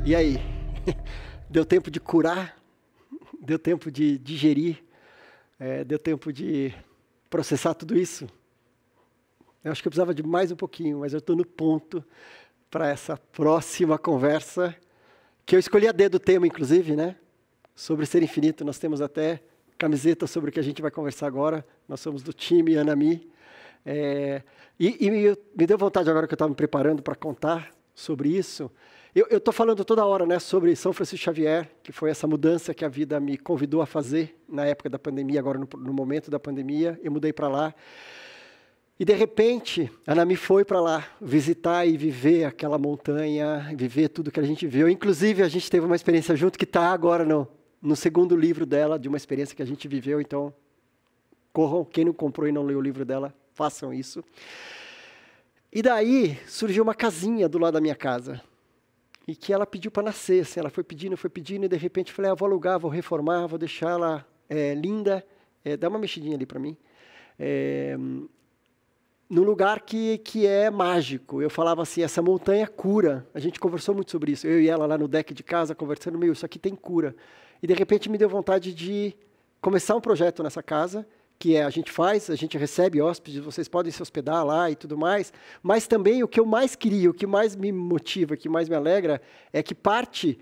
E aí? Deu tempo de curar? Deu tempo de digerir? Deu tempo de processar tudo isso? Eu acho que eu precisava de mais um pouquinho, mas eu estou no ponto para essa próxima conversa, que eu escolhi a dedo o tema, inclusive, né? Sobre ser infinito. Nós temos até camiseta sobre o que a gente vai conversar agora. Nós somos do time Anami. Me deu vontade agora que eu estava me preparando para contar sobre isso. Eu estou falando toda hora, né, sobre São Francisco Xavier, que foi essa mudança que a vida me convidou a fazer na época da pandemia, agora no momento da pandemia. Eu mudei para lá. E, de repente, a Anami foi para lá visitar e viver aquela montanha, viver tudo que a gente viu. Inclusive, a gente teve uma experiência junto que está agora no segundo livro dela, de uma experiência que a gente viveu. Então, corram, quem não comprou e não leu o livro dela, façam isso. E daí, surgiu uma casinha do lado da minha casa. E que ela pediu para nascer, assim, ela foi pedindo, e de repente eu falei, vou alugar, vou reformar, vou deixar ela linda, dá uma mexidinha ali para mim. Num lugar que é mágico. Eu falava assim, essa montanha cura. A gente conversou muito sobre isso. Eu e ela lá no deck de casa, conversando, isso aqui tem cura. E, de repente, me deu vontade de começar um projeto nessa casa, que a gente recebe hóspedes, vocês podem se hospedar lá e tudo mais. Mas também o que eu mais queria, o que mais me motiva, o que mais me alegra, é que parte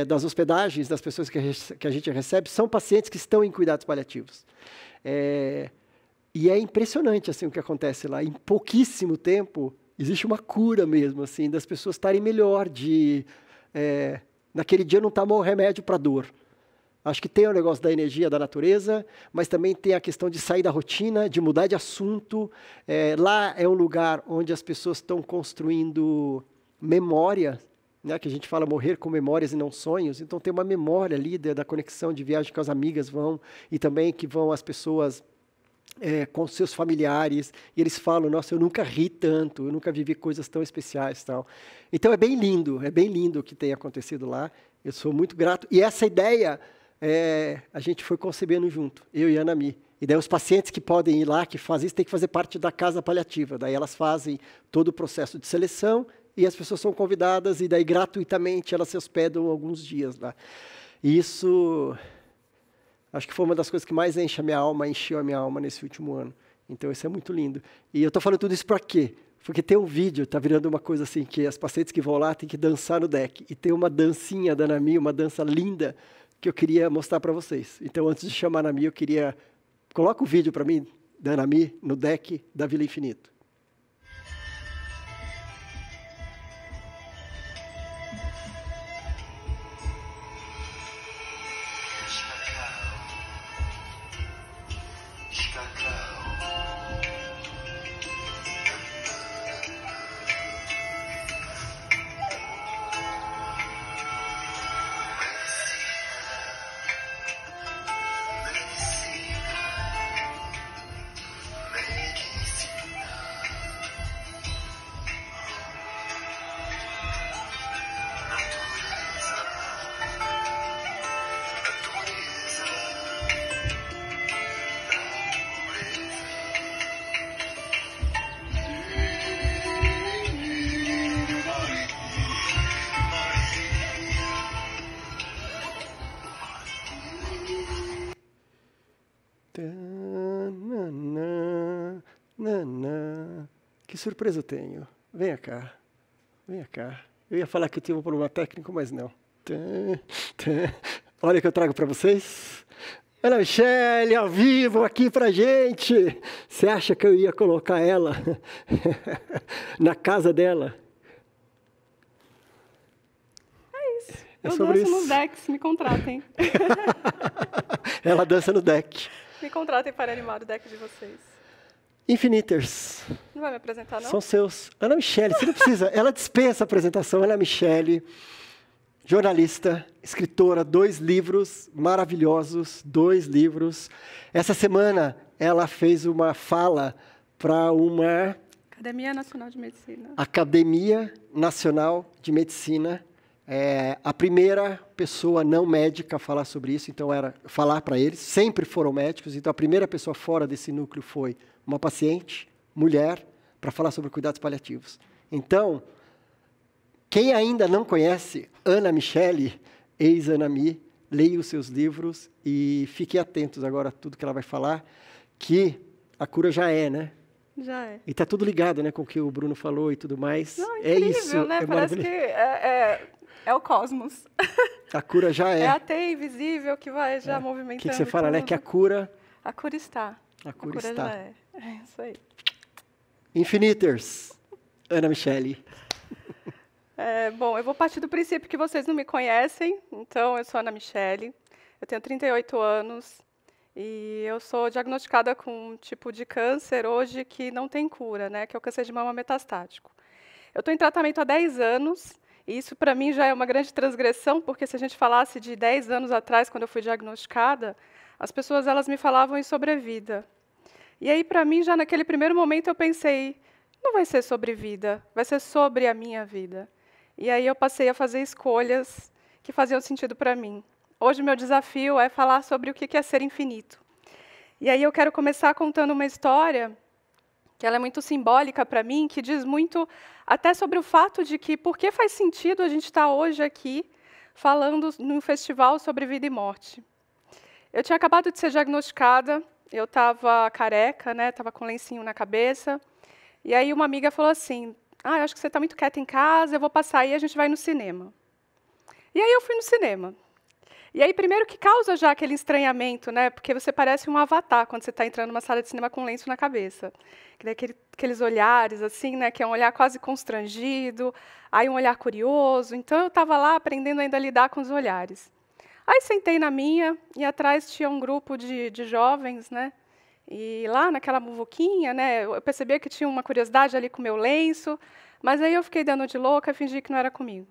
das hospedagens das pessoas que a gente recebe são pacientes que estão em cuidados paliativos. E é impressionante assim, o que acontece lá. Em pouquíssimo tempo, existe uma cura mesmo, assim, das pessoas estarem melhor, naquele dia não tomar um remédio para dor. Acho que tem o negócio da energia da natureza, mas também tem a questão de sair da rotina, de mudar de assunto. Lá é um lugar onde as pessoas estão construindo memória, né, que a gente fala morrer com memórias e não sonhos. Então tem uma memória ali da conexão de viagem que as amigas vão, e também que vão as pessoas com seus familiares, e eles falam, nossa, eu nunca ri tanto, eu nunca vivi coisas tão especiais. Tal. Então é bem lindo o que tem acontecido lá, eu sou muito grato. E essa ideia, a gente foi concebendo junto, eu e a Anami. E daí os pacientes que podem ir lá, que fazem isso, têm que fazer parte da casa paliativa. Daí elas fazem todo o processo de seleção, e as pessoas são convidadas, e daí gratuitamente elas se hospedam alguns dias lá. E isso... acho que foi uma das coisas que mais encheu a minha alma nesse último ano. Então, isso é muito lindo. E eu estou falando tudo isso para quê? Porque tem um vídeo, está virando uma coisa assim, que as pacientes que vão lá têm que dançar no deck. E tem uma dancinha da Anami, uma dança linda, que eu queria mostrar para vocês. Então, antes de chamar a Anami, eu queria... coloca o vídeo para mim, da Anami, no deck da Vila Infinito. Que surpresa eu tenho. Venha cá. Venha cá. Eu ia falar que eu tinha um problema técnico, mas não. Olha o que eu trago para vocês. Ana Michele, ao vivo aqui pra gente. Você acha que eu ia colocar ela na casa dela? É isso. Eu danço nos decks, me contratem. Ela dança no deck. Me contratem para animar o deck de vocês. Infiniters. Não vai me apresentar, não? São seus. Ana Michele, você não precisa. Ela dispensa a apresentação. Ana Michele, jornalista, escritora, 2 livros maravilhosos, 2 livros. Essa semana, ela fez uma fala para uma... Academia Nacional de Medicina. Academia Nacional de Medicina. A primeira pessoa não médica a falar sobre isso, então era falar para eles. Sempre foram médicos, então a primeira pessoa fora desse núcleo foi uma paciente, mulher, para falar sobre cuidados paliativos. Então, Quem ainda não conhece Ana Michele, ex-Anami, leia os seus livros e fiquem atentos agora a tudo que ela vai falar, que a cura já é, né? Já é. E está tudo ligado, né, com o que o Bruno falou e tudo mais. Não, incrível, é isso, né? Parece que é o cosmos. A cura já é. É a teia invisível que vai já movimentando. O que você fala, tudo. né? Que a cura... A cura está. A cura está. Já é. É isso aí. Infiniters. Ana Michele. Bom, eu vou partir do princípio que vocês não me conhecem. Então, eu sou Ana Michele. Eu tenho 38 anos. E eu sou diagnosticada com um tipo de câncer hoje que não tem cura, né? Que é o câncer de mama metastático. Eu estou em tratamento há 10 anos. E isso, para mim, já é uma grande transgressão, porque se a gente falasse de 10 anos atrás, quando eu fui diagnosticada, as pessoas elas me falavam em sobrevida. E aí, para mim, já naquele primeiro momento, eu pensei, não vai ser sobre vida, vai ser sobre a minha vida. E aí eu passei a fazer escolhas que faziam sentido para mim. Hoje, o meu desafio é falar sobre o que é ser infinito. E aí eu quero começar contando uma história que ela é muito simbólica para mim, que diz muito até sobre o fato de que por que faz sentido a gente estar hoje aqui falando num festival sobre vida e morte. Eu tinha acabado de ser diagnosticada, eu estava careca, né, estava com um lencinho na cabeça, e aí uma amiga falou assim, eu acho que você está muito quieta em casa, eu vou passar aí e a gente vai no cinema. E aí eu fui no cinema. E aí, primeiro que causa já aquele estranhamento, né? Porque você parece um avatar quando você está entrando numa sala de cinema com um lenço na cabeça. Aqueles olhares, assim, né? Que é um olhar quase constrangido, aí um olhar curioso. Então, eu estava lá aprendendo ainda a lidar com os olhares. Aí, sentei na minha, e atrás tinha um grupo de jovens, né? E lá naquela muvuquinha, né? Eu percebia que tinha uma curiosidade ali com o meu lenço, mas aí eu fiquei dando de louca e fingi que não era comigo.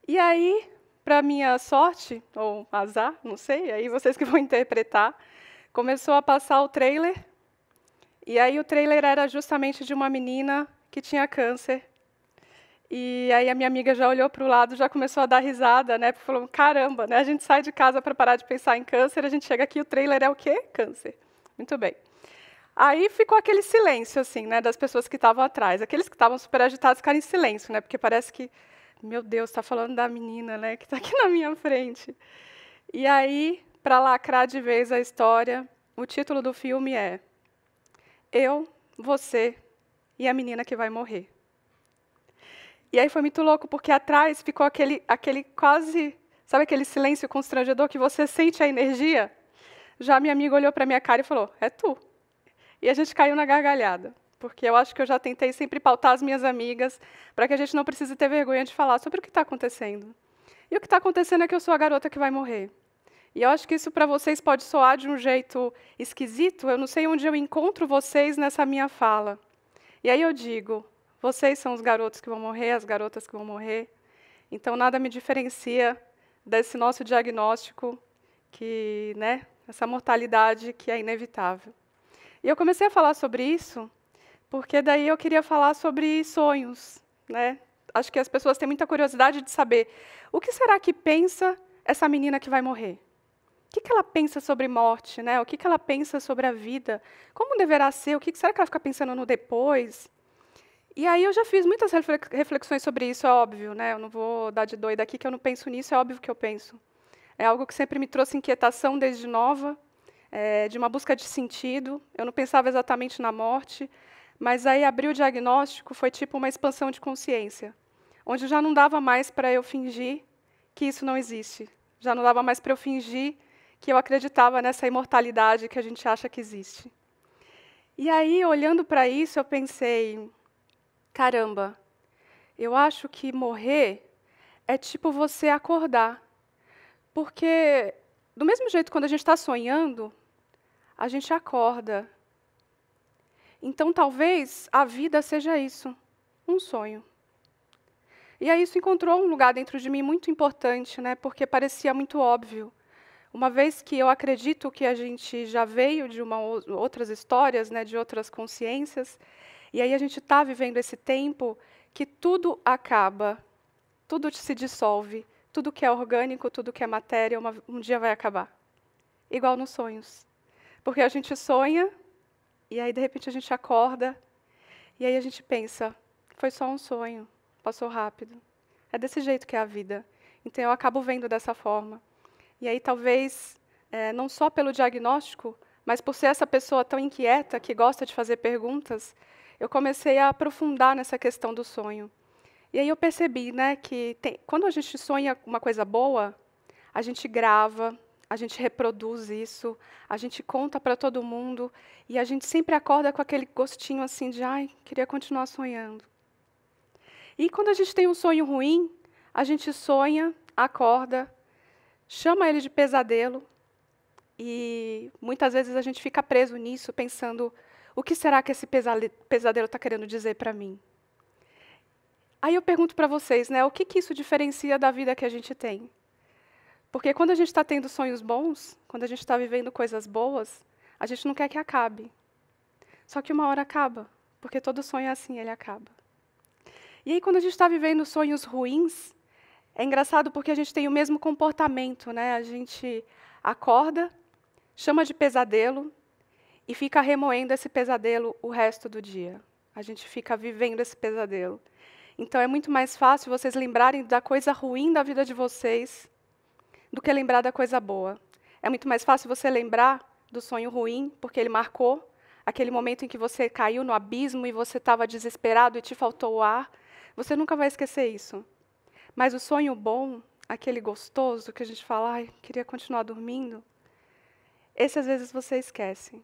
E aí, para minha sorte, ou azar, não sei, aí vocês que vão interpretar, começou a passar o trailer, e aí o trailer era justamente de uma menina que tinha câncer. E aí a minha amiga já olhou para o lado, já começou a dar risada, né? Falou, caramba, né? A gente sai de casa para parar de pensar em câncer, a gente chega aqui, o trailer é o quê? Câncer. Muito bem. Aí ficou aquele silêncio, assim, né, das pessoas que estavam atrás. Aqueles que estavam super agitados ficaram em silêncio, né? Porque parece que meu Deus, está falando da menina, né, que está aqui na minha frente. E aí, para lacrar de vez a história, o título do filme é Eu, Você e a Menina que Vai Morrer. E aí foi muito louco, porque atrás ficou aquele quase, sabe aquele silêncio constrangedor que você sente a energia? Já minha amiga olhou para a minha cara e falou, é tu. E a gente caiu na gargalhada. Porque eu acho que eu já tentei sempre pautar as minhas amigas para que a gente não precise ter vergonha de falar sobre o que está acontecendo. E o que está acontecendo é que eu sou a garota que vai morrer. E eu acho que isso para vocês pode soar de um jeito esquisito, eu não sei onde eu encontro vocês nessa minha fala. E aí eu digo, vocês são os garotos que vão morrer, as garotas que vão morrer. Então nada me diferencia desse nosso diagnóstico, que, né, essa mortalidade que é inevitável. E eu comecei a falar sobre isso porque daí eu queria falar sobre sonhos, né? Acho que as pessoas têm muita curiosidade de saber o que será que pensa essa menina que vai morrer? O que ela pensa sobre morte, né? O que ela pensa sobre a vida? Como deverá ser? O que será que ela fica pensando no depois? E aí eu já fiz muitas reflexões sobre isso, é óbvio, né? Eu não vou dar de doida aqui que eu não penso nisso, é óbvio que eu penso. É algo que sempre me trouxe inquietação desde nova, de uma busca de sentido. Eu não pensava exatamente na morte, mas aí abrir o diagnóstico foi tipo uma expansão de consciência, onde já não dava mais para eu fingir que isso não existe. Já não dava mais para eu fingir que eu acreditava nessa imortalidade que a gente acha que existe. E aí, olhando para isso, eu pensei, caramba, eu acho que morrer é tipo você acordar. Porque, do mesmo jeito, quando a gente está sonhando, a gente acorda. Então, talvez a vida seja isso, um sonho. E aí isso encontrou um lugar dentro de mim muito importante, né, porque parecia muito óbvio. Uma vez que eu acredito que a gente já veio de outras histórias, né, de outras consciências, e aí a gente está vivendo esse tempo que tudo acaba, tudo se dissolve, tudo que é orgânico, tudo que é matéria, um dia vai acabar. Igual nos sonhos. Porque a gente sonha, e aí, de repente, a gente acorda, e aí a gente pensa, foi só um sonho, passou rápido. É desse jeito que é a vida. Então, eu acabo vendo dessa forma. E aí, talvez, não só pelo diagnóstico, mas por ser essa pessoa tão inquieta, que gosta de fazer perguntas, eu comecei a aprofundar nessa questão do sonho. E aí eu percebi, né, que quando a gente sonha uma coisa boa, a gente grava, a gente reproduz isso, a gente conta para todo mundo, e a gente sempre acorda com aquele gostinho assim de, ai, queria continuar sonhando. E quando a gente tem um sonho ruim, a gente sonha, acorda, chama ele de pesadelo, e muitas vezes a gente fica preso nisso, pensando, o que será que esse pesadelo está querendo dizer para mim? Aí eu pergunto para vocês, né, o que isso diferencia da vida que a gente tem? Porque quando a gente está tendo sonhos bons, quando a gente está vivendo coisas boas, a gente não quer que acabe. Só que uma hora acaba, porque todo sonho é assim, ele acaba. E aí quando a gente está vivendo sonhos ruins, é engraçado porque a gente tem o mesmo comportamento, né? A gente acorda, chama de pesadelo e fica remoendo esse pesadelo o resto do dia. A gente fica vivendo esse pesadelo. Então, é muito mais fácil vocês lembrarem da coisa ruim da vida de vocês do que lembrar da coisa boa. É muito mais fácil você lembrar do sonho ruim, porque ele marcou aquele momento em que você caiu no abismo e você estava desesperado e te faltou o ar. Você nunca vai esquecer isso. Mas o sonho bom, aquele gostoso que a gente fala, ai, queria continuar dormindo, esse às vezes você esquece.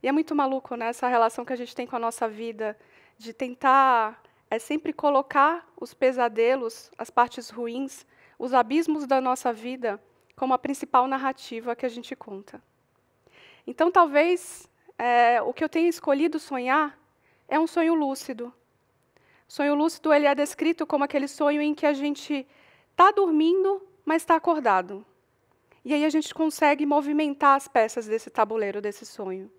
E é muito maluco, né, essa relação que a gente tem com a nossa vida, de tentar sempre colocar os pesadelos, as partes ruins, os abismos da nossa vida, como a principal narrativa que a gente conta. Então, talvez, o que eu tenha escolhido sonhar é um sonho lúcido. O sonho lúcido ele é descrito como aquele sonho em que a gente está dormindo, mas está acordado. E aí a gente consegue movimentar as peças desse tabuleiro, desse sonho.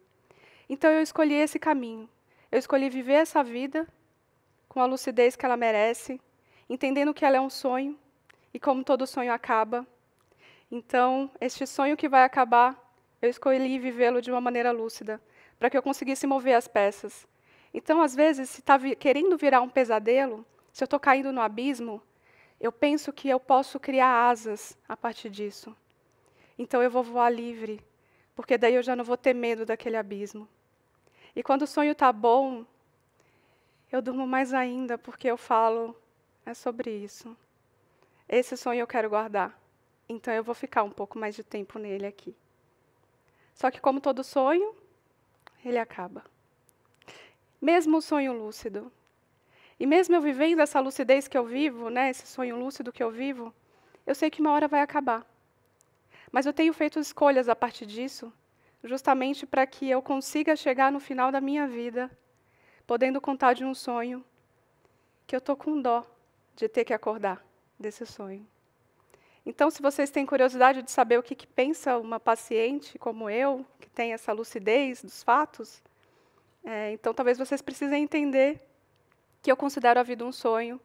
Então, eu escolhi esse caminho. Eu escolhi viver essa vida com a lucidez que ela merece, entendendo que ela é um sonho, e como todo sonho acaba. Então, este sonho que vai acabar, eu escolhi vivê-lo de uma maneira lúcida, para que eu conseguisse mover as peças. Então, às vezes, se está querendo virar um pesadelo, se eu estou caindo no abismo, eu penso que eu posso criar asas a partir disso. Então, eu vou voar livre, porque daí eu já não vou ter medo daquele abismo. E quando o sonho está bom, eu durmo mais ainda, porque eu falo, é sobre isso. Esse sonho eu quero guardar. Então, eu vou ficar um pouco mais de tempo nele aqui. Só que, como todo sonho, ele acaba. Mesmo o sonho lúcido. E mesmo eu vivendo essa lucidez que eu vivo, né, esse sonho lúcido que eu vivo, eu sei que uma hora vai acabar. Mas eu tenho feito escolhas a partir disso, justamente para que eu consiga chegar no final da minha vida podendo contar de um sonho que eu estou com dó de ter que acordar desse sonho. Então, se vocês têm curiosidade de saber o que pensa uma paciente como eu, que tem essa lucidez dos fatos, então talvez vocês precisem entender que eu considero a vida um sonho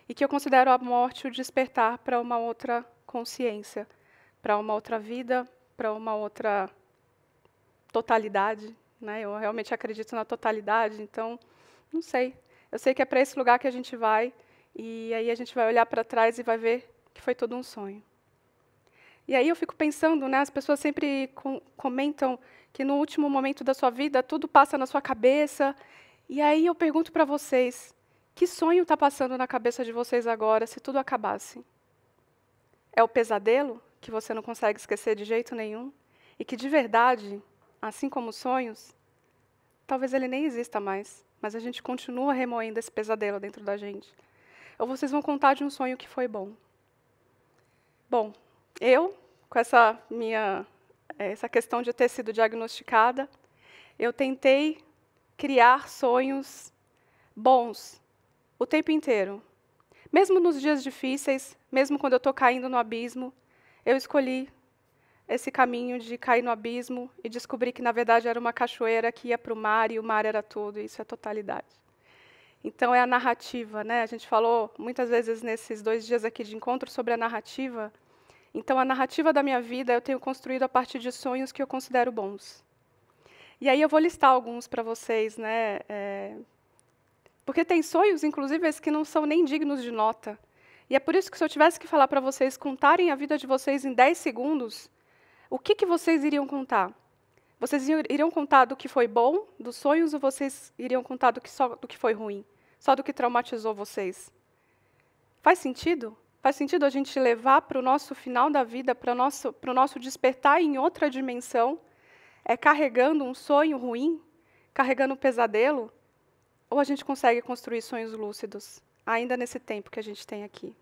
e que eu considero a morte o despertar para uma outra consciência, para uma outra vida, para uma outra totalidade, né? Eu realmente acredito na totalidade, então, não sei. Eu sei que é para esse lugar que a gente vai, e aí a gente vai olhar para trás e vai ver que foi todo um sonho. E aí eu fico pensando, né, as pessoas sempre comentam que no último momento da sua vida tudo passa na sua cabeça, e aí eu pergunto para vocês, que sonho está passando na cabeça de vocês agora, se tudo acabasse? É o pesadelo, que você não consegue esquecer de jeito nenhum, e que de verdade, assim como os sonhos, talvez ele nem exista mais, mas a gente continua remoendo esse pesadelo dentro da gente. Ou vocês vão contar de um sonho que foi bom. Bom, eu, com essa questão de ter sido diagnosticada, eu tentei criar sonhos bons o tempo inteiro. Mesmo nos dias difíceis, mesmo quando eu estou caindo no abismo, eu escolhi esse caminho de cair no abismo e descobrir que, na verdade, era uma cachoeira que ia para o mar e o mar era tudo, e isso é totalidade. Então, é a narrativa, né? A gente falou muitas vezes nesses 2 dias aqui de encontro sobre a narrativa. Então, a narrativa da minha vida eu tenho construído a partir de sonhos que eu considero bons. E aí eu vou listar alguns para vocês, né? Porque tem sonhos, inclusive, que não são nem dignos de nota. E é por isso que se eu tivesse que falar para vocês contarem a vida de vocês em 10 segundos, o que vocês iriam contar? Vocês iriam contar do que foi bom, dos sonhos, ou vocês iriam contar só do que foi ruim? Só do que traumatizou vocês? Faz sentido? Faz sentido a gente levar para o nosso final da vida, para o nosso despertar em outra dimensão, carregando um sonho ruim, carregando um pesadelo? Ou a gente consegue construir sonhos lúcidos, ainda nesse tempo que a gente tem aqui?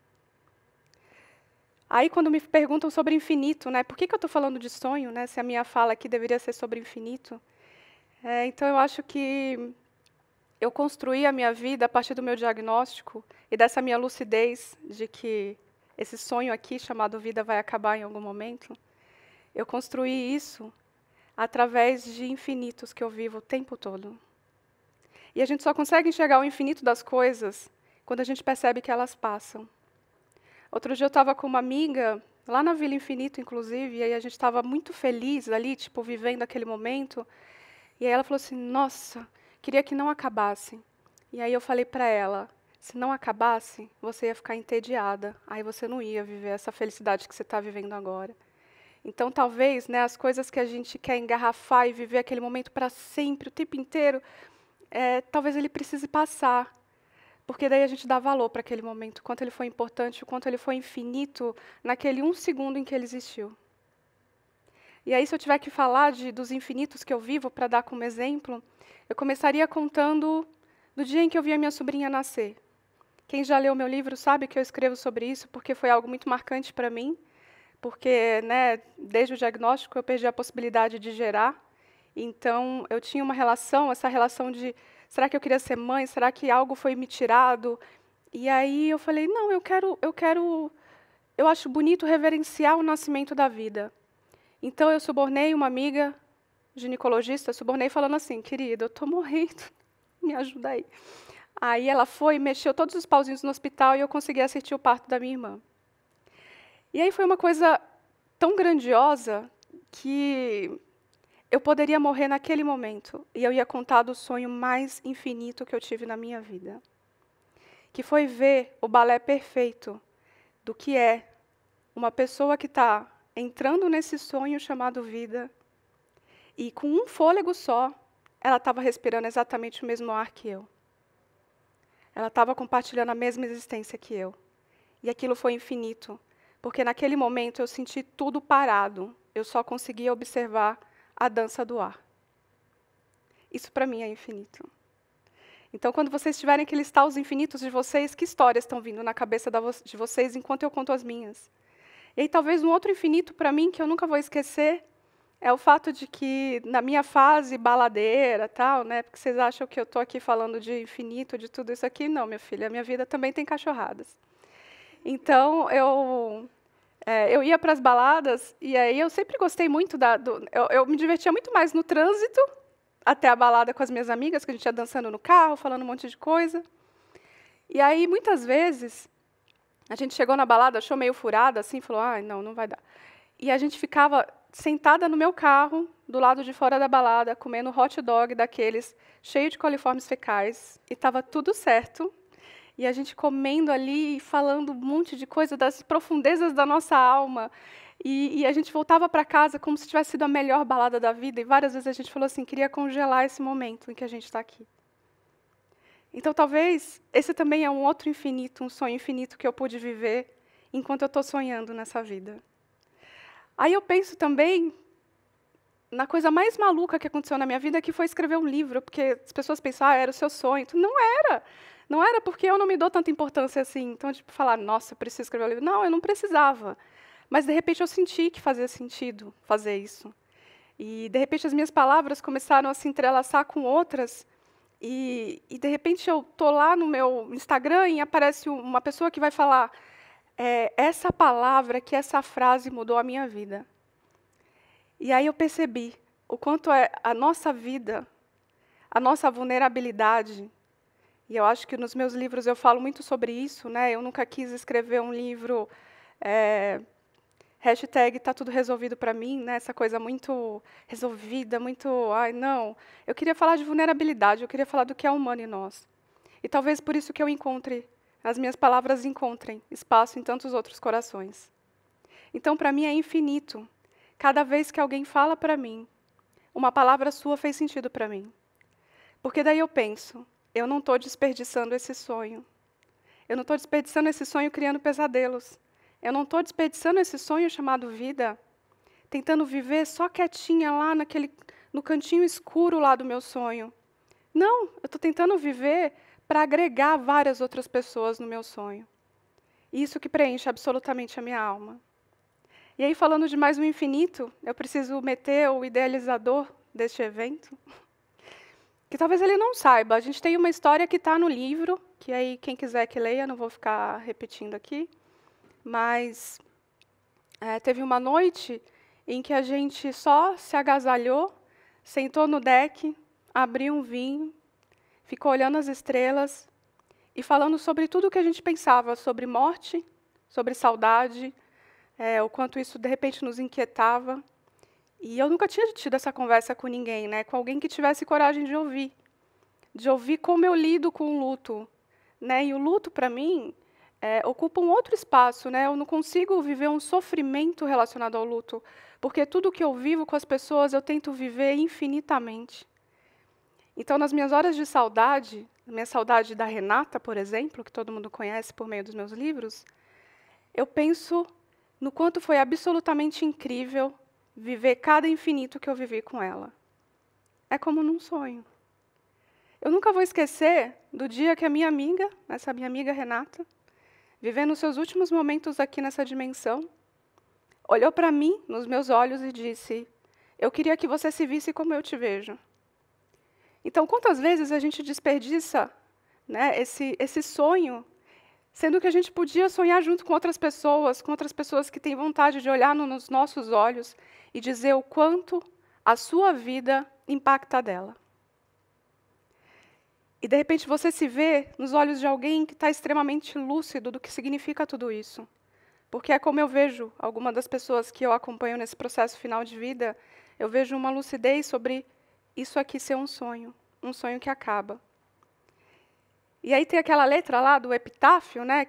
Aí, quando me perguntam sobre infinito, né, por que eu estou falando de sonho, né, se a minha fala aqui deveria ser sobre infinito? Então, eu acho que eu construí a minha vida a partir do meu diagnóstico e dessa minha lucidez de que esse sonho aqui, chamado vida, vai acabar em algum momento. Eu construí isso através de infinitos que eu vivo o tempo todo. E a gente só consegue enxergar o infinito das coisas quando a gente percebe que elas passam. Outro dia eu estava com uma amiga, lá na Vila Infinito, inclusive, e aí a gente estava muito feliz ali, tipo, vivendo aquele momento. E aí ela falou assim, nossa, queria que não acabasse. E aí eu falei para ela, se não acabasse, você ia ficar entediada. Aí você não ia viver essa felicidade que você está vivendo agora. Então, talvez, né, as coisas que a gente quer engarrafar e viver aquele momento para sempre, o tempo inteiro, talvez ele precise passar. Porque daí a gente dá valor para aquele momento, o quanto ele foi importante, o quanto ele foi infinito naquele 1 segundo em que ele existiu. E aí, se eu tiver que falar dos infinitos que eu vivo, para dar como exemplo, eu começaria contando do dia em que eu vi a minha sobrinha nascer. Quem já leu meu livro sabe que eu escrevo sobre isso, porque foi algo muito marcante para mim, porque, né, desde o diagnóstico eu perdi a possibilidade de gerar. Então, eu tinha uma relação, essa relação de, será que eu queria ser mãe? Será que algo foi me tirado? E aí eu falei, não, eu acho bonito reverenciar o nascimento da vida. Então, eu subornei uma amiga ginecologista, subornei falando assim, querida, eu estou morrendo, me ajuda aí. Aí ela foi, mexeu todos os pauzinhos no hospital e eu consegui assistir o parto da minha irmã. E aí foi uma coisa tão grandiosa que eu poderia morrer naquele momento e eu ia contar do sonho mais infinito que eu tive na minha vida, que foi ver o balé perfeito do que é uma pessoa que está entrando nesse sonho chamado vida e com um fôlego só, ela estava respirando exatamente o mesmo ar que eu. Ela estava compartilhando a mesma existência que eu. E aquilo foi infinito, porque naquele momento eu senti tudo parado, eu só conseguia observar a dança do ar. Isso para mim é infinito. Então, quando vocês tiverem que listar os infinitos de vocês, que histórias estão vindo na cabeça de vocês enquanto eu conto as minhas? E aí, talvez um outro infinito para mim, que eu nunca vou esquecer, é o fato de que, na minha fase baladeira, tal, né, porque vocês acham que eu estou aqui falando de infinito, de tudo isso aqui? Não, minha filha, a minha vida também tem cachorradas. Então, eu ia para as baladas, e aí eu sempre gostei muito eu me divertia muito mais no trânsito, até a balada com as minhas amigas, que a gente ia dançando no carro, falando um monte de coisa. E aí, muitas vezes, a gente chegou na balada, achou meio furada, assim, falou, não vai dar. E a gente ficava sentada no meu carro, do lado de fora da balada, comendo hot dog daqueles, cheio de coliformes fecais, e estava tudo certo. E a gente comendo ali, falando um monte de coisa das profundezas da nossa alma. E a gente voltava para casa como se tivesse sido a melhor balada da vida. E várias vezes a gente falou assim, queria congelar esse momento em que a gente está aqui. Então, talvez, esse também é um outro infinito, um sonho infinito que eu pude viver enquanto eu estou sonhando nessa vida. Aí eu penso também na coisa mais maluca que aconteceu na minha vida, que foi escrever um livro, porque as pessoas pensam, era o seu sonho. Não era. Não era porque eu não me dou tanta importância assim. Então, tipo, falar, nossa, eu preciso escrever um livro. Não, eu não precisava. Mas, de repente, eu senti que fazia sentido fazer isso. E, de repente, as minhas palavras começaram a se entrelaçar com outras. E de repente, eu estou lá no meu Instagram e aparece uma pessoa que vai falar essa palavra, que essa frase mudou a minha vida. E aí eu percebi o quanto a nossa vida, a nossa vulnerabilidade. E eu acho que nos meus livros eu falo muito sobre isso, né? Eu nunca quis escrever um livro hashtag tá tudo resolvido para mim, né? Essa coisa muito resolvida, muito, não. Eu queria falar de vulnerabilidade, eu queria falar do que é humano em nós. E talvez por isso que eu encontre as minhas palavras encontrem espaço em tantos outros corações. Então, para mim, é infinito. Cada vez que alguém fala para mim, uma palavra sua fez sentido para mim. Porque daí eu penso, eu não estou desperdiçando esse sonho. Eu não estou desperdiçando esse sonho criando pesadelos. Eu não estou desperdiçando esse sonho chamado vida, tentando viver só quietinha lá no cantinho escuro lá do meu sonho. Não, eu estou tentando viver para agregar várias outras pessoas no meu sonho. Isso que preenche absolutamente a minha alma. E aí, falando de mais um infinito, eu preciso meter o idealizador deste evento, que talvez ele não saiba. A gente tem uma história que está no livro, que aí quem quiser que leia, não vou ficar repetindo aqui, mas teve uma noite em que a gente só se agasalhou, sentou no deck, abriu um vinho, ficou olhando as estrelas e falando sobre tudo o que a gente pensava, sobre morte, sobre saudade, o quanto isso, de repente, nos inquietava. E eu nunca tinha tido essa conversa com ninguém, né? Com alguém que tivesse coragem de ouvir como eu lido com o luto. Né? E o luto, para mim, ocupa um outro espaço. Né? Eu não consigo viver um sofrimento relacionado ao luto, porque tudo que eu vivo com as pessoas, eu tento viver infinitamente. Então, nas minhas horas de saudade, a minha saudade da Renata, por exemplo, que todo mundo conhece por meio dos meus livros, eu penso no quanto foi absolutamente incrível viver cada infinito que eu vivi com ela. É como num sonho. Eu nunca vou esquecer do dia que a minha amiga, essa minha amiga Renata, vivendo os seus últimos momentos aqui nessa dimensão, olhou para mim, nos meus olhos, e disse: eu queria que você se visse como eu te vejo. Então, quantas vezes a gente desperdiça, né, esse sonho, sendo que a gente podia sonhar junto com outras pessoas que têm vontade de olhar nos nossos olhos e dizer o quanto a sua vida impacta dela. E, de repente, você se vê nos olhos de alguém que está extremamente lúcido do que significa tudo isso. Porque é como eu vejo algumas das pessoas que eu acompanho nesse processo final de vida, eu vejo uma lucidez sobre isso aqui ser um sonho que acaba. E aí tem aquela letra lá do epitáfio, né,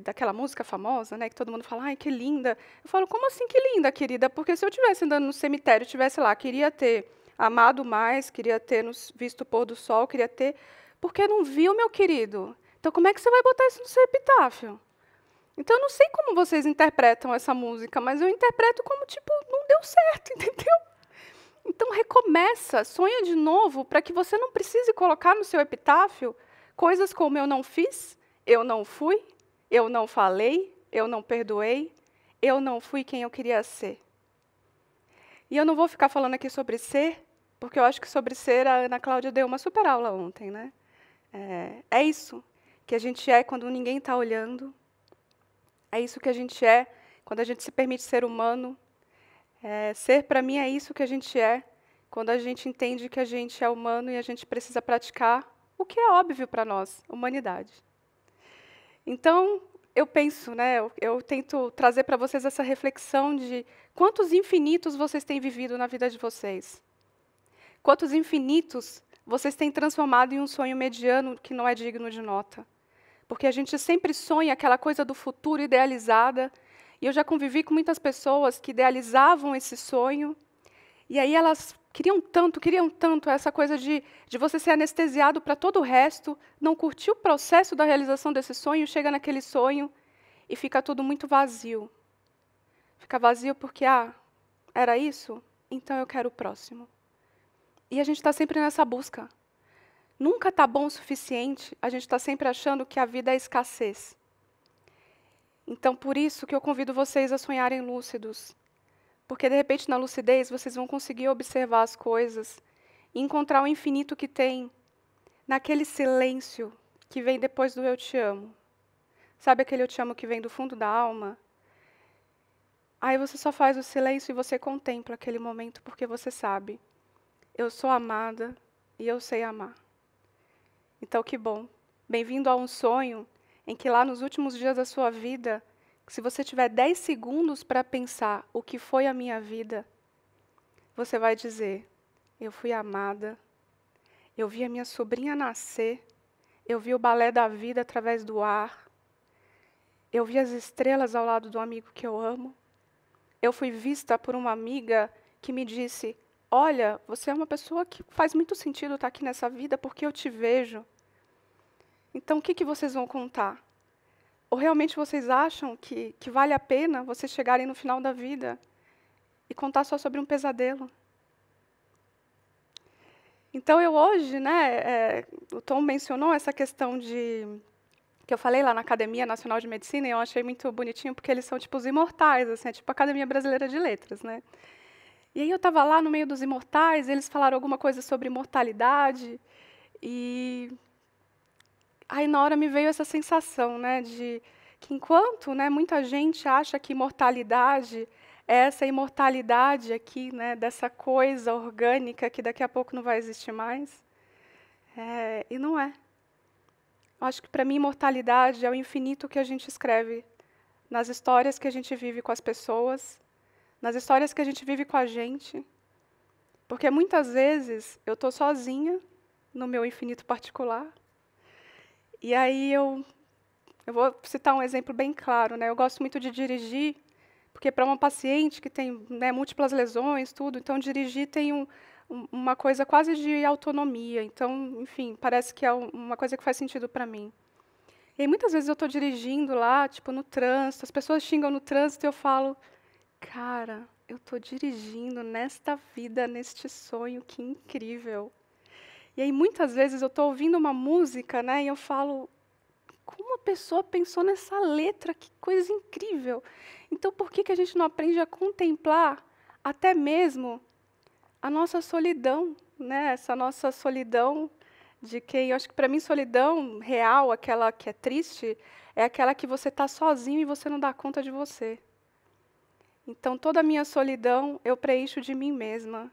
daquela música famosa, né, que todo mundo fala, ai, que linda. Eu falo, como assim que linda, querida? Porque se eu estivesse andando no cemitério, estivesse lá, queria ter amado mais, queria ter visto o pôr do sol, queria ter... Porque não viu, meu querido. Então, como é que você vai botar isso no seu epitáfio? Então, eu não sei como vocês interpretam essa música, mas eu interpreto como, tipo, não deu certo, entendeu? Então, recomeça, sonha de novo, para que você não precise colocar no seu epitáfio coisas como eu não fiz, eu não fui, eu não falei, eu não perdoei, eu não fui quem eu queria ser. E eu não vou ficar falando aqui sobre ser, porque eu acho que sobre ser a Ana Cláudia deu uma super aula ontem, né? É isso que a gente é quando ninguém está olhando. É isso que a gente é quando a gente se permite ser humano. Ser, para mim, é isso que a gente é quando a gente entende que a gente é humano e a gente precisa praticar o que é óbvio para nós, humanidade. Então, eu penso, né, eu tento trazer para vocês essa reflexão de quantos infinitos vocês têm vivido na vida de vocês. Quantos infinitos vocês têm transformado em um sonho mediano que não é digno de nota. Porque a gente sempre sonha aquela coisa do futuro idealizada, e eu já convivi com muitas pessoas que idealizavam esse sonho, e aí elas queriam tanto essa coisa de você ser anestesiado para todo o resto, não curtir o processo da realização desse sonho, chega naquele sonho e fica tudo muito vazio. Fica vazio porque, era isso? Então eu quero o próximo. E a gente está sempre nessa busca. Nunca está bom o suficiente, a gente está sempre achando que a vida é escassez. Então, por isso que eu convido vocês a sonharem lúcidos. Porque, de repente, na lucidez, vocês vão conseguir observar as coisas e encontrar o infinito que tem naquele silêncio que vem depois do eu te amo. Sabe aquele eu te amo que vem do fundo da alma? Aí você só faz o silêncio e você contempla aquele momento porque você sabe. Eu sou amada e eu sei amar. Então, que bom. Bem-vindo a um sonho em que lá nos últimos dias da sua vida, se você tiver 10 segundos para pensar o que foi a minha vida, você vai dizer, eu fui amada, eu vi a minha sobrinha nascer, eu vi o balé da vida através do ar, eu vi as estrelas ao lado do amigo que eu amo, eu fui vista por uma amiga que me disse, olha, você é uma pessoa que faz muito sentido estar aqui nessa vida porque eu te vejo. Então, o que vocês vão contar? Ou realmente vocês acham que vale a pena vocês chegarem no final da vida e contar só sobre um pesadelo? Então, eu hoje, né, o Tom mencionou essa questão que eu falei lá na Academia Nacional de Medicina, e eu achei muito bonitinho, porque eles são tipo os imortais, assim, tipo a Academia Brasileira de Letras, né? E aí eu estava lá no meio dos imortais, eles falaram alguma coisa sobre imortalidade, e aí na hora me veio essa sensação, né, de que enquanto, né, muita gente acha que imortalidade é essa imortalidade aqui, né, dessa coisa orgânica que daqui a pouco não vai existir mais, e não é. Eu acho que, para mim, imortalidade é o infinito que a gente escreve nas histórias que a gente vive com as pessoas, nas histórias que a gente vive com a gente. Porque, muitas vezes, eu estou sozinha no meu infinito particular. E aí eu vou citar um exemplo bem claro, né? Eu gosto muito de dirigir, porque para uma paciente que tem, né, múltiplas lesões, tudo, então dirigir tem uma coisa quase de autonomia. Então, enfim, parece que é uma coisa que faz sentido para mim. E aí, muitas vezes eu estou dirigindo lá, tipo, no trânsito, as pessoas xingam no trânsito e eu falo, cara, eu estou dirigindo nesta vida, neste sonho, que incrível. E aí, muitas vezes eu estou ouvindo uma música, né, e eu falo, como a pessoa pensou nessa letra, que coisa incrível. Então, por que a gente não aprende a contemplar até mesmo a nossa solidão, né? Essa nossa solidão de quem, eu acho que para mim solidão real, aquela que é triste, é aquela que você está sozinho e você não dá conta de você. Então toda a minha solidão eu preencho de mim mesma.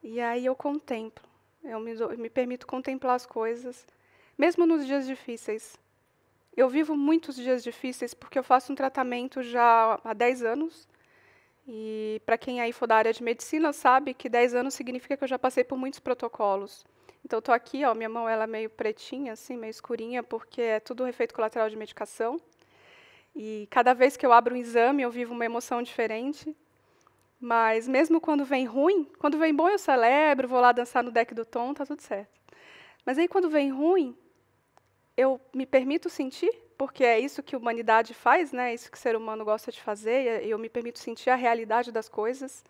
E aí eu contemplo, eu me permito contemplar as coisas, mesmo nos dias difíceis. Eu vivo muitos dias difíceis porque eu faço um tratamento já há 10 anos. E para quem aí for da área de medicina sabe que 10 anos significa que eu já passei por muitos protocolos. Então, estou aqui, ó, minha mão ela é meio pretinha, assim, meio escurinha, porque é tudo efeito colateral de medicação. E cada vez que eu abro um exame, eu vivo uma emoção diferente. Mas mesmo quando vem ruim, quando vem bom eu celebro, vou lá dançar no deck do Tom, tá tudo certo. Mas aí quando vem ruim, eu me permito sentir, porque é isso que a humanidade faz, né? É isso que o ser humano gosta de fazer, e eu me permito sentir a realidade das coisas.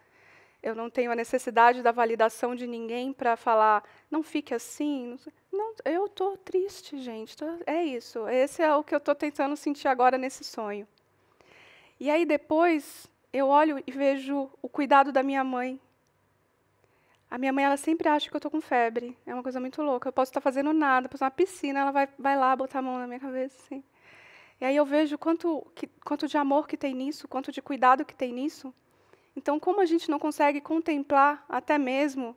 Eu não tenho a necessidade da validação de ninguém para falar, não fique assim. Não, eu estou triste, gente. É isso. Esse é o que eu estou tentando sentir agora nesse sonho. E aí depois eu olho e vejo o cuidado da minha mãe. A minha mãe ela sempre acha que eu estou com febre. É uma coisa muito louca. Eu posso estar fazendo nada, posso estar na piscina, ela vai lá botar a mão na minha cabeça. Assim. E aí eu vejo quanto de amor que tem nisso, quanto de cuidado que tem nisso. Então, como a gente não consegue contemplar até mesmo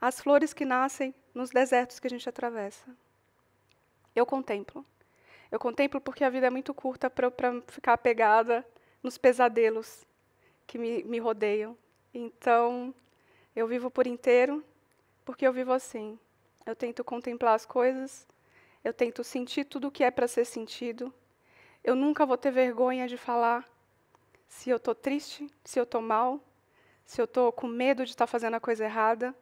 as flores que nascem nos desertos que a gente atravessa? Eu contemplo. Eu contemplo porque a vida é muito curta para ficar apegada nos pesadelos que me rodeiam. Então, eu vivo por inteiro porque eu vivo assim. Eu tento contemplar as coisas, eu tento sentir tudo o que é para ser sentido. Eu nunca vou ter vergonha de falar se eu estou triste, se eu estou mal, se eu estou com medo de estar fazendo a coisa errada.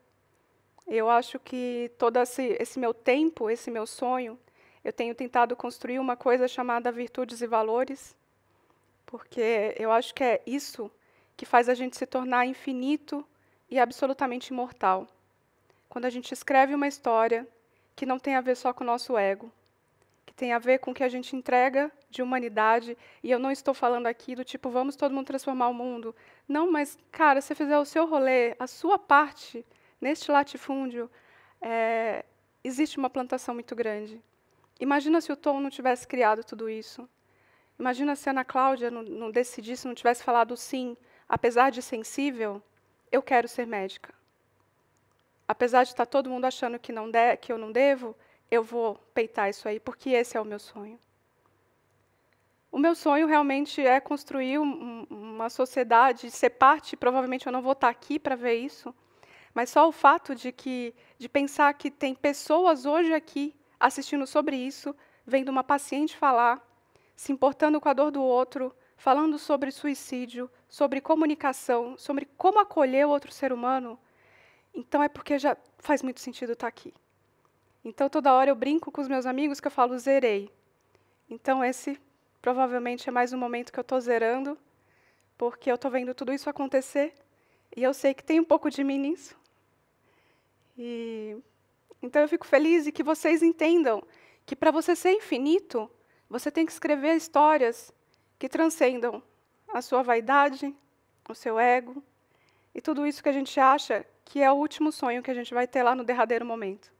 Eu acho que todo esse meu tempo, esse meu sonho, eu tenho tentado construir uma coisa chamada virtudes e valores, porque eu acho que é isso que faz a gente se tornar infinito e absolutamente imortal. Quando a gente escreve uma história que não tem a ver só com o nosso ego, que tem a ver com o que a gente entrega de humanidade, e eu não estou falando aqui do tipo, vamos todo mundo transformar o mundo. Não, mas, cara, se você fizer o seu rolê, a sua parte, neste latifúndio, existe uma plantação muito grande. Imagina se o Tom não tivesse criado tudo isso. Imagina se a Ana Cláudia não decidisse, não tivesse falado sim, apesar de sensível, eu quero ser médica. Apesar de estar todo mundo achando que eu não devo, eu vou peitar isso aí, porque esse é o meu sonho. O meu sonho realmente é construir uma sociedade, ser parte, provavelmente eu não vou estar aqui para ver isso, mas só o fato de pensar que tem pessoas hoje aqui assistindo sobre isso, vendo uma paciente falar, se importando com a dor do outro, falando sobre suicídio, sobre comunicação, sobre como acolher o outro ser humano, então é porque já faz muito sentido estar aqui. Então, toda hora eu brinco com os meus amigos que eu falo, zerei. Então, esse provavelmente é mais um momento que eu estou zerando, porque eu estou vendo tudo isso acontecer, e eu sei que tem um pouco de mim nisso. Então, eu fico feliz e que vocês entendam que, para você ser infinito, você tem que escrever histórias que transcendam a sua vaidade, o seu ego, e tudo isso que a gente acha que é o último sonho que a gente vai ter lá no derradeiro momento.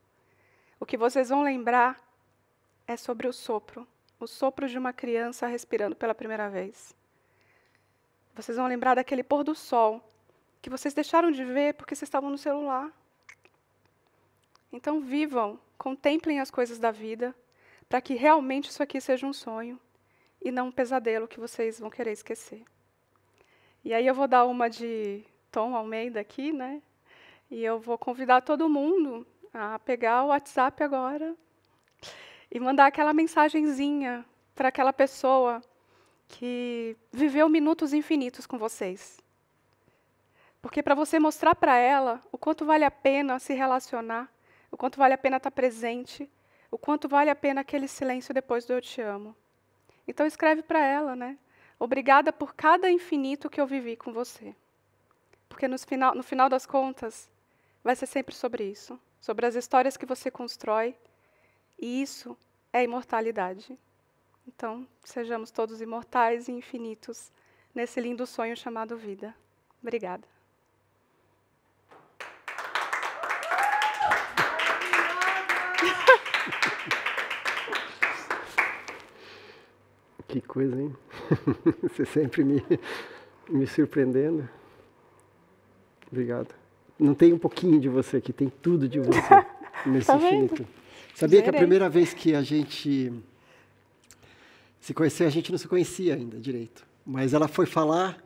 O que vocês vão lembrar é sobre o sopro de uma criança respirando pela primeira vez. Vocês vão lembrar daquele pôr do sol que vocês deixaram de ver porque vocês estavam no celular. Então vivam, contemplem as coisas da vida, para que realmente isso aqui seja um sonho e não um pesadelo que vocês vão querer esquecer. E aí eu vou dar uma de Tom Almeida aqui, né? E eu vou convidar todo mundo a pegar o WhatsApp agora e mandar aquela mensagenzinha para aquela pessoa que viveu minutos infinitos com vocês. Porque para você mostrar para ela o quanto vale a pena se relacionar, o quanto vale a pena estar presente, o quanto vale a pena aquele silêncio depois do eu te amo. Então escreve para ela, né? Obrigada por cada infinito que eu vivi com você. Porque no final das contas, vai ser sempre sobre isso. Sobre as histórias que você constrói. E isso é imortalidade. Então, sejamos todos imortais e infinitos nesse lindo sonho chamado vida. Obrigada. Que coisa, hein? Você sempre me surpreendendo. Obrigado. Não tem um pouquinho de você aqui, tem tudo de você nesse Tá infinito. vendo? Sabia que a primeira vez que a gente se conheceu, a gente não se conhecia ainda direito. Mas ela foi falar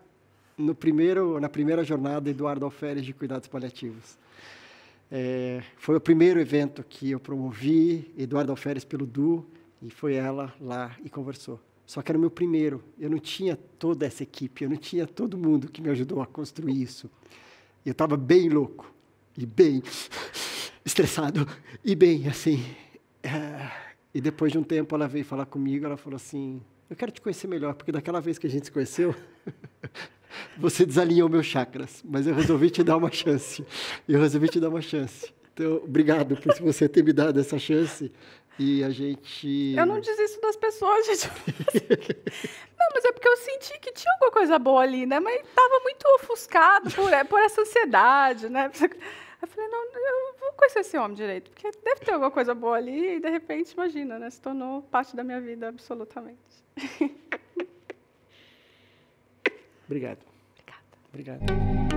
na primeira jornada Eduardo Alferes de Cuidados Paliativos. Foi o primeiro evento que eu promovi, Eduardo Alferes pelo Du, e foi ela lá e conversou. Só que era o meu primeiro, eu não tinha toda essa equipe, eu não tinha todo mundo que me ajudou a construir isso. Eu estava bem louco, e bem estressado, e bem assim. E depois de um tempo ela veio falar comigo, ela falou assim, eu quero te conhecer melhor, porque daquela vez que a gente se conheceu, você desalinhou meus chakras, mas eu resolvi te dar uma chance. Então, obrigado por você ter me dado essa chance. E a gente... Eu não desisto das pessoas, gente. Não, mas é porque eu senti que tinha alguma coisa boa ali, né? Mas estava muito ofuscado por essa ansiedade, né? Eu falei, não, eu vou conhecer esse homem direito, porque deve ter alguma coisa boa ali, e de repente, imagina, né? Se tornou parte da minha vida, absolutamente. Obrigado. Obrigada. Obrigado.